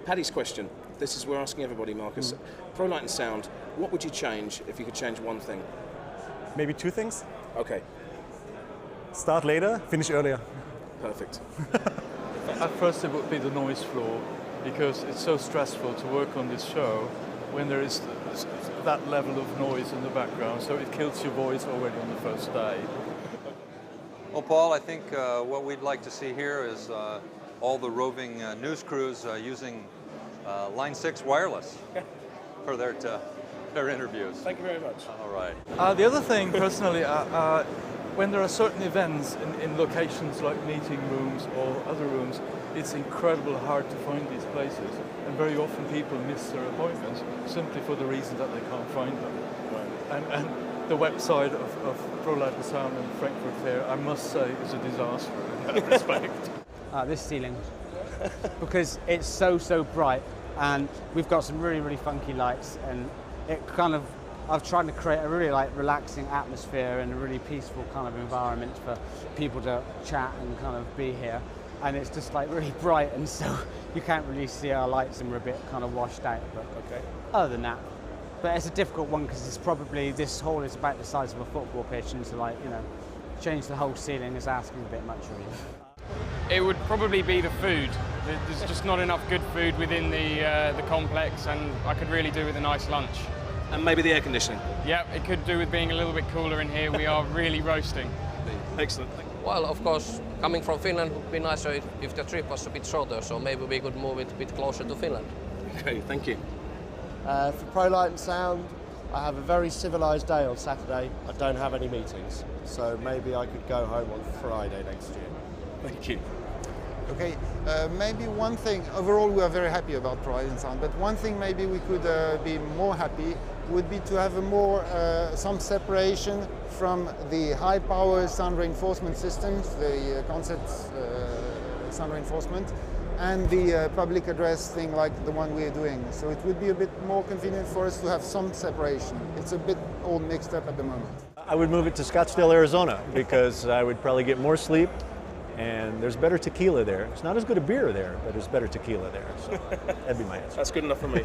Paddy's question. This is, we're asking everybody, Marcus. Prolight Sound, what would you change if you could change one thing? Maybe two things. Okay. Start later, finish earlier. Perfect. At first it would be the noise floor, because it's so stressful to work on this show when there is that level of noise in the background, so it kills your voice already on the first day. Well, Paul, I think what we'd like to see here is all the roving news crews using Line 6 wireless for their interviews. Thank you very much. All right. The other thing, personally, when there are certain events in locations like meeting rooms or other rooms, it's incredibly hard to find these places, and very often people miss their appointments simply for the reason that they can't find them. Right. And the website of Prolight Sound and Frankfurt Fair, I must say, is a disaster in that respect. This ceiling, because it's so bright, and we've got some really funky lights, and it kind of, I've tried to create a really relaxing atmosphere and a really peaceful kind of environment for people to chat and kind of be here. And it's just like really bright, and so you can't really see our lights, and we're a bit kind of washed out. But okay. Other than that, but it's a difficult one because it's probably, this hall is about the size of a football pitch, and to change the whole ceiling is asking a bit much really. It would probably be the food. There's just not enough good food within the complex, and I could really do with a nice lunch. And maybe the air conditioning. Yeah, it could do with being a little bit cooler in here. We are really roasting. Excellent. Well, of course, coming from Finland would be nicer if the trip was a bit shorter, so maybe we could move it a bit closer to Finland. Okay, thank you. For Prolight Sound, I have a very civilised day on Saturday. I don't have any meetings, so maybe I could go home on Friday next year. Thank you. Okay, maybe one thing, overall we are very happy about Prolight Sound, but one thing maybe we could be more happy would be to have a more, some separation from the high power sound reinforcement systems, the concept sound reinforcement, and the public address thing like the one we're doing. So it would be a bit more convenient for us to have some separation. It's a bit all mixed up at the moment. I would move it to Scottsdale, Arizona, because I would probably get more sleep, and there's better tequila there. It's not as good a beer there, but there's better tequila there. So that'd be my answer. That's good enough for me.